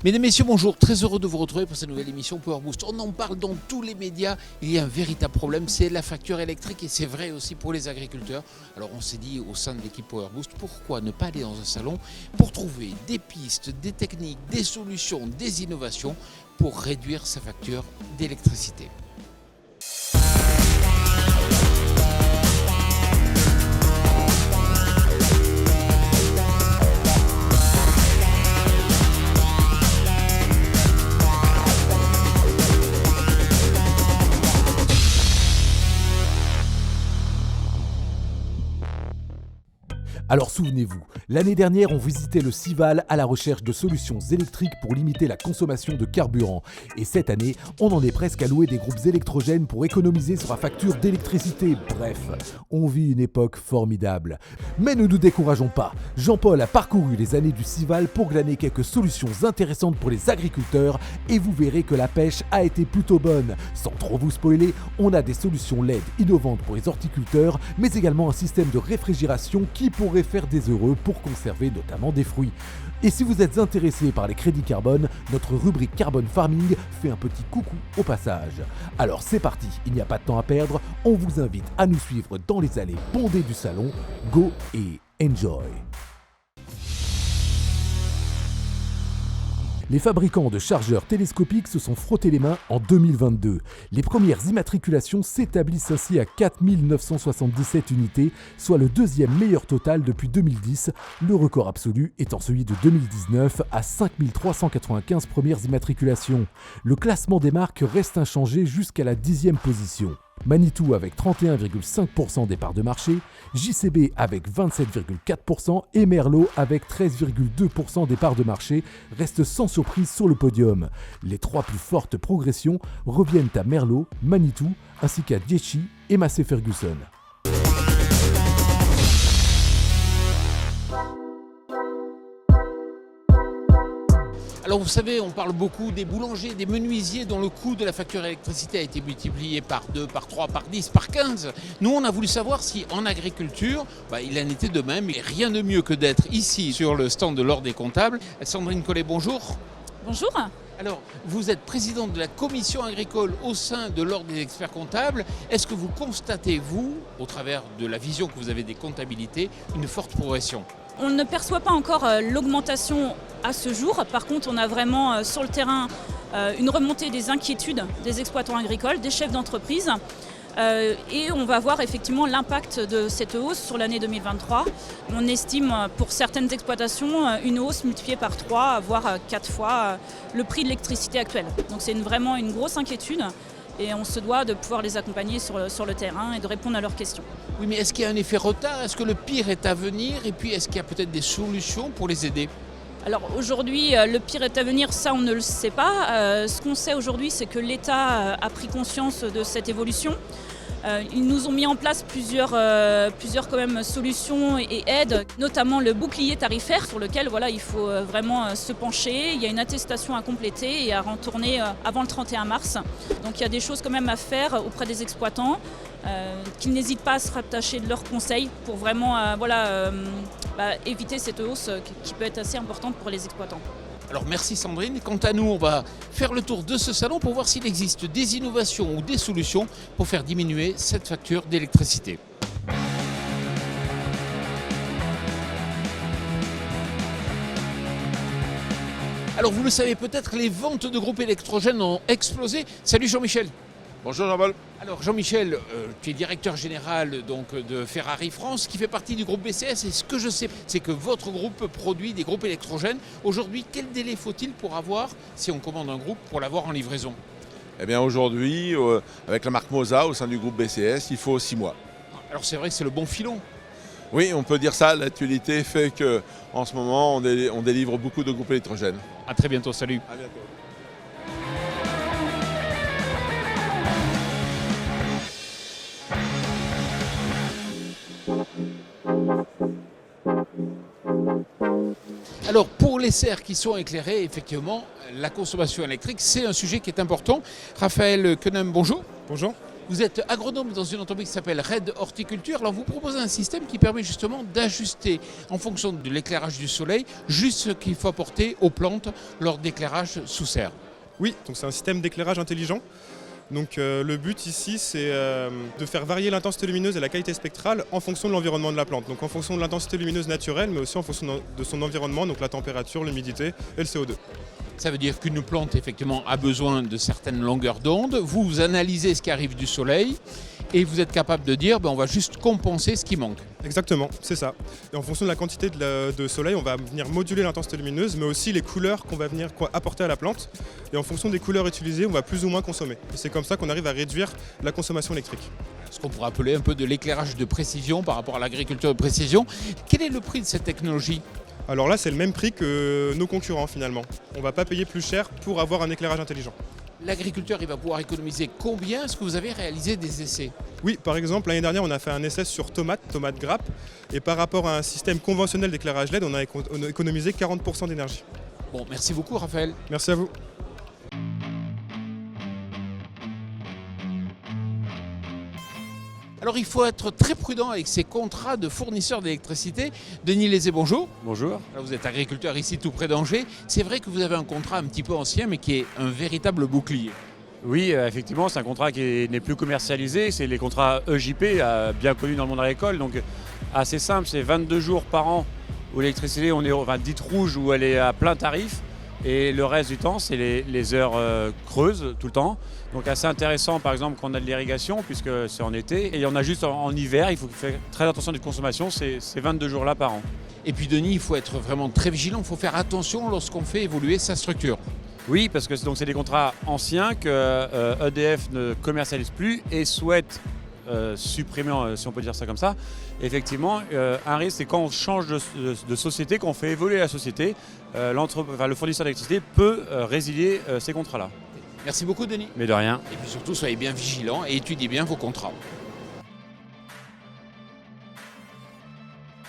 Mesdames, Messieurs, bonjour. Très heureux de vous retrouver pour cette nouvelle émission Power Boost. On en parle dans tous les médias. Il y a un véritable problème, c'est la facture électrique et c'est vrai aussi pour les agriculteurs. Alors on s'est dit au sein de l'équipe Power Boost, pourquoi ne pas aller dans un salon pour trouver des pistes, des techniques, des solutions, des innovations pour réduire sa facture d'électricité. Alors souvenez-vous, l'année dernière on visitait le Cival à la recherche de solutions électriques pour limiter la consommation de carburant. Et cette année, on en est presque à louer des groupes électrogènes pour économiser sur la facture d'électricité. Bref, on vit une époque formidable. Mais ne nous décourageons pas, Jean-Paul a parcouru les années du Cival pour glaner quelques solutions intéressantes pour les agriculteurs et vous verrez que la pêche a été plutôt bonne. Sans trop vous spoiler, on a des solutions LED innovantes pour les horticulteurs, mais également un système de réfrigération qui pourrait faire des heureux pour conserver notamment des fruits. Et si vous êtes intéressé par les crédits carbone, notre rubrique Carbon Farming fait un petit coucou au passage. Alors c'est parti, il n'y a pas de temps à perdre, on vous invite à nous suivre dans les allées bondées du salon. Go et enjoy! Les fabricants de chargeurs télescopiques se sont frottés les mains en 2022. Les premières immatriculations s'établissent ainsi à 4977 unités, soit le deuxième meilleur total depuis 2010, le record absolu étant celui de 2019 à 5395 premières immatriculations. Le classement des marques reste inchangé jusqu'à la 10e position. Manitou avec 31,5% des parts de marché, JCB avec 27,4% et Merlot avec 13,2% des parts de marché restent sans surprise sur le podium. Les trois plus fortes progressions reviennent à Merlot, Manitou ainsi qu'à Diechi et Massey Ferguson. Alors vous savez, on parle beaucoup des boulangers, des menuisiers dont le coût de la facture d'électricité a été multiplié par 2, par 3, par 10, par 15. Nous, on a voulu savoir si en agriculture, il en était de même. Et rien de mieux que d'être ici sur le stand de l'Ordre des comptables. Sandrine Collet, bonjour. Bonjour. Alors, vous êtes présidente de la commission agricole au sein de l'Ordre des experts comptables. Est-ce que vous constatez, vous, au travers de la vision que vous avez des comptabilités, une forte progression ? On ne perçoit pas encore l'augmentation à ce jour. Par contre, on a vraiment sur le terrain une remontée des inquiétudes des exploitants agricoles, des chefs d'entreprise. Et on va voir effectivement l'impact de cette hausse sur l'année 2023. On estime pour certaines exploitations une hausse multipliée par 3, voire 4 fois le prix de l'électricité actuel. Donc c'est vraiment une grosse inquiétude. Et on se doit de pouvoir les accompagner sur le terrain et de répondre à leurs questions. Oui, mais est-ce qu'il y a un effet retard ? Est-ce que le pire est à venir ? Et puis, est-ce qu'il y a peut-être des solutions pour les aider ? Alors aujourd'hui, le pire est à venir, ça on ne le sait pas. Ce qu'on sait aujourd'hui, c'est que l'État a pris conscience de cette évolution. Ils nous ont mis en place plusieurs quand même solutions et aides, notamment le bouclier tarifaire sur lequel il faut vraiment se pencher. Il y a une attestation à compléter et à retourner avant le 31 mars. Donc il y a des choses quand même à faire auprès des exploitants, qu'ils n'hésitent pas à se rattacher de leurs conseils pour vraiment éviter cette hausse qui peut être assez importante pour les exploitants. Alors merci Sandrine. Quant à nous, on va faire le tour de ce salon pour voir s'il existe des innovations ou des solutions pour faire diminuer cette facture d'électricité. Alors vous le savez peut-être, les ventes de groupes électrogènes ont explosé. Salut Jean-Michel. Bonjour Jean-Paul. Alors Jean-Michel, tu es directeur général de Ferrari France, qui fait partie du groupe BCS. Et ce que je sais, c'est que votre groupe produit des groupes électrogènes. Aujourd'hui, quel délai faut-il pour avoir, si on commande un groupe, pour l'avoir en livraison ? Eh bien aujourd'hui, avec la marque Mosa au sein du groupe BCS, il faut 6 mois. Alors c'est vrai que c'est le bon filon. Oui, on peut dire ça. L'actualité fait qu'en ce moment, on délivre beaucoup de groupes électrogènes. À très bientôt, salut. À bientôt. Alors pour les serres qui sont éclairées, effectivement, la consommation électrique, c'est un sujet qui est important. Raphaël Quenem, bonjour. Bonjour. Vous êtes agronome dans une entreprise qui s'appelle Red Horticulture. Alors vous proposez un système qui permet justement d'ajuster en fonction de l'éclairage du soleil juste ce qu'il faut apporter aux plantes lors d'éclairage sous serre. Oui, donc c'est un système d'éclairage intelligent. Donc le but ici, c'est de faire varier l'intensité lumineuse et la qualité spectrale en fonction de l'environnement de la plante. Donc en fonction de l'intensité lumineuse naturelle, mais aussi en fonction de son environnement, donc la température, l'humidité et le CO2. Ça veut dire qu'une plante, effectivement, a besoin de certaines longueurs d'onde. Vous analysez ce qui arrive du soleil et vous êtes capable de dire on va juste compenser ce qui manque. Exactement, c'est ça. Et en fonction de la quantité de soleil, on va venir moduler l'intensité lumineuse, mais aussi les couleurs qu'on va venir apporter à la plante. Et en fonction des couleurs utilisées, on va plus ou moins consommer. Et c'est comme ça qu'on arrive à réduire la consommation électrique. Ce qu'on pourrait appeler un peu de l'éclairage de précision par rapport à l'agriculture de précision. Quel est le prix de cette technologie ? Alors là, c'est le même prix que nos concurrents finalement. On ne va pas payer plus cher pour avoir un éclairage intelligent. L'agriculteur, il va pouvoir économiser combien ? Est-ce que vous avez réalisé des essais ? Oui, par exemple, l'année dernière, on a fait un essai sur tomates grappes. Et par rapport à un système conventionnel d'éclairage LED, on a économisé 40% d'énergie. Bon, merci beaucoup Raphaël. Merci à vous. Alors il faut être très prudent avec ces contrats de fournisseurs d'électricité. Denis Lézé, bonjour. Bonjour. Alors, vous êtes agriculteur ici tout près d'Angers. C'est vrai que vous avez un contrat un petit peu ancien mais qui est un véritable bouclier. Oui, effectivement, c'est un contrat qui n'est plus commercialisé. C'est les contrats EJP, bien connus dans le monde agricole. Donc assez simple, c'est 22 jours par an où l'électricité, on est dite rouge, où elle est à plein tarif. Et le reste du temps, c'est les heures creuses tout le temps. Donc assez intéressant, par exemple, quand on a de l'irrigation, puisque c'est en été. Et on a juste en hiver, il faut faire très attention à notre consommation, ces 22 jours-là par an. Et puis Denis, il faut être vraiment très vigilant, il faut faire attention lorsqu'on fait évoluer sa structure. Oui, parce que c'est des contrats anciens que EDF ne commercialise plus et souhaite supprimer, si on peut dire ça comme ça. Effectivement, un risque, c'est quand on change de société, quand on fait évoluer la société, le fournisseur d'électricité peut résilier ces contrats-là. Merci beaucoup Denis. Mais de rien. Et puis surtout, soyez bien vigilants et étudiez bien vos contrats.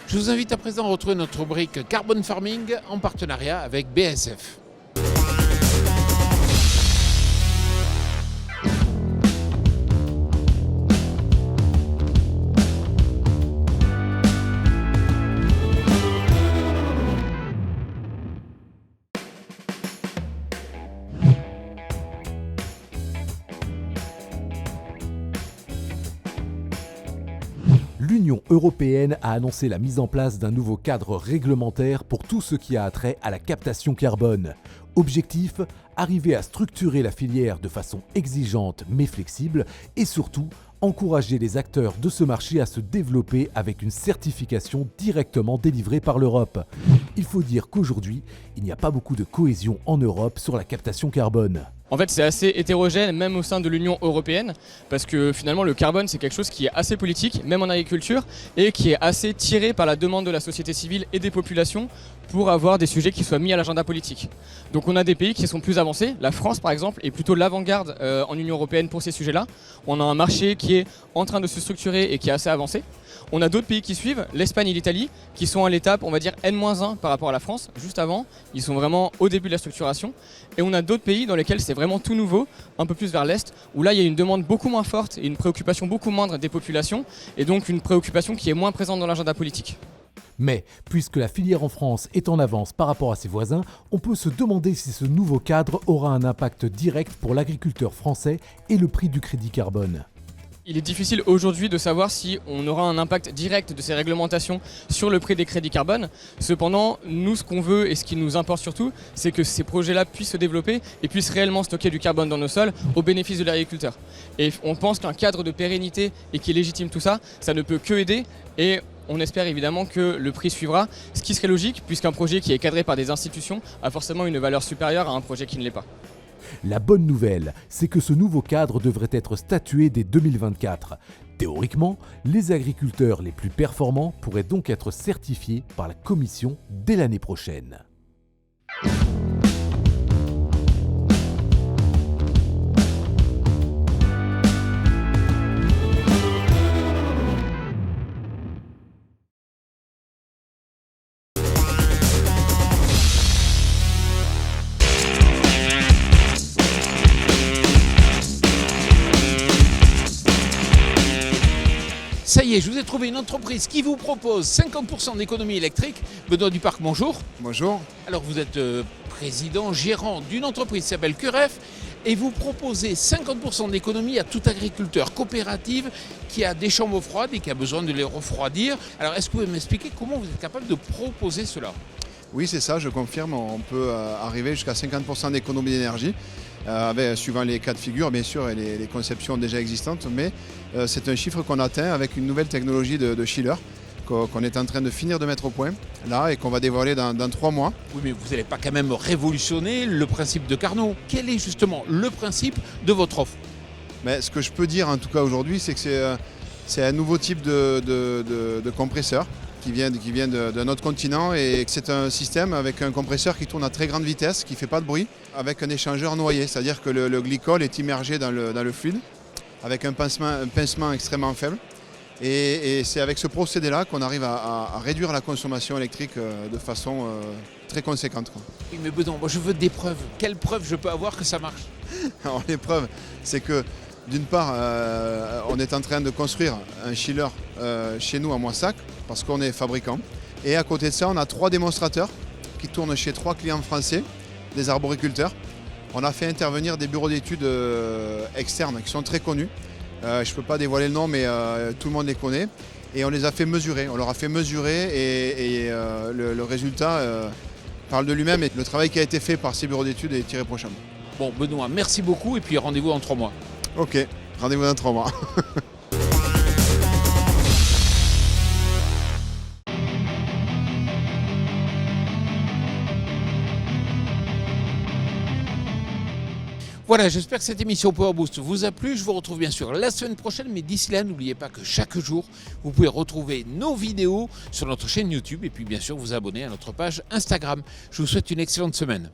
Je vous invite à présent à retrouver notre rubrique Carbon Farming en partenariat avec BASF. L'Union européenne a annoncé la mise en place d'un nouveau cadre réglementaire pour tout ce qui a trait à la captation carbone. Objectif, arriver à structurer la filière de façon exigeante mais flexible et surtout encourager les acteurs de ce marché à se développer avec une certification directement délivrée par l'Europe. Il faut dire qu'aujourd'hui, il n'y a pas beaucoup de cohésion en Europe sur la captation carbone. En fait, c'est assez hétérogène, même au sein de l'Union européenne, parce que finalement, le carbone, c'est quelque chose qui est assez politique, même en agriculture, et qui est assez tiré par la demande de la société civile et des populations pour avoir des sujets qui soient mis à l'agenda politique. Donc on a des pays qui sont plus avancés. La France, par exemple, est plutôt l'avant-garde en Union européenne pour ces sujets-là. On a un marché qui est en train de se structurer et qui est assez avancé. On a d'autres pays qui suivent, l'Espagne et l'Italie, qui sont à l'étape, on va dire, N-1 par rapport à la France, juste avant. Ils sont vraiment au début de la structuration. Et on a d'autres pays dans lesquels c'est vraiment tout nouveau, un peu plus vers l'Est, où là, il y a une demande beaucoup moins forte et une préoccupation beaucoup moindre des populations, et donc une préoccupation qui est moins présente dans l'agenda politique. Mais, puisque la filière en France est en avance par rapport à ses voisins, on peut se demander si ce nouveau cadre aura un impact direct pour l'agriculteur français et le prix du crédit carbone. Il est difficile aujourd'hui de savoir si on aura un impact direct de ces réglementations sur le prix des crédits carbone. Cependant, nous, ce qu'on veut et ce qui nous importe surtout, c'est que ces projets-là puissent se développer et puissent réellement stocker du carbone dans nos sols au bénéfice de l'agriculteur. Et on pense qu'un cadre de pérennité et qui légitime tout ça, ça ne peut que aider, et on espère évidemment que le prix suivra, ce qui serait logique puisqu'un projet qui est cadré par des institutions a forcément une valeur supérieure à un projet qui ne l'est pas. La bonne nouvelle, c'est que ce nouveau cadre devrait être statué dès 2024. Théoriquement, les agriculteurs les plus performants pourraient donc être certifiés par la Commission dès l'année prochaine. Ça y est, je vous ai trouvé une entreprise qui vous propose 50% d'économie électrique. Benoît Duparc, bonjour. Bonjour. Alors vous êtes président, gérant d'une entreprise qui s'appelle Curef et vous proposez 50% d'économie à tout agriculteur coopérative qui a des chambres froides et qui a besoin de les refroidir. Alors est-ce que vous pouvez m'expliquer comment vous êtes capable de proposer cela ? Oui, c'est ça, je confirme, on peut arriver jusqu'à 50% d'économie d'énergie, suivant les cas de figure bien sûr et les conceptions déjà existantes, mais c'est un chiffre qu'on atteint avec une nouvelle technologie de chiller qu'on est en train de finir de mettre au point là et qu'on va dévoiler dans 3 mois. Oui, mais vous n'allez pas quand même révolutionner le principe de Carnot. Quel est justement le principe de votre offre ? Mais ce que je peux dire en tout cas aujourd'hui, c'est que c'est un nouveau type de compresseur qui vient d'un autre continent et que c'est un système avec un compresseur qui tourne à très grande vitesse, qui ne fait pas de bruit, avec un échangeur noyé, c'est-à-dire que le glycol est immergé dans le fluide avec un pincement extrêmement faible. Et c'est avec ce procédé-là qu'on arrive à réduire la consommation électrique de façon très conséquente, quoi. Oui, mais Benoît, moi je veux des preuves. Quelles preuves je peux avoir que ça marche ? Alors les preuves, c'est que d'une part, on est en train de construire un chiller chez nous à Moissac, parce qu'on est fabricant. Et à côté de ça, on a 3 démonstrateurs qui tournent chez 3 clients français, des arboriculteurs. On a fait intervenir des bureaux d'études externes qui sont très connus. Je ne peux pas dévoiler le nom, mais tout le monde les connaît. Et on les a fait mesurer. On leur a fait mesurer et le résultat parle de lui-même. Et le travail qui a été fait par ces bureaux d'études est irréprochable. Bon, Benoît, merci beaucoup et puis rendez-vous dans 3 mois. Ok, rendez-vous dans 3 mois. Voilà, j'espère que cette émission Power Boost vous a plu. Je vous retrouve bien sûr la semaine prochaine, mais d'ici là, n'oubliez pas que chaque jour, vous pouvez retrouver nos vidéos sur notre chaîne YouTube et puis bien sûr vous abonner à notre page Instagram. Je vous souhaite une excellente semaine.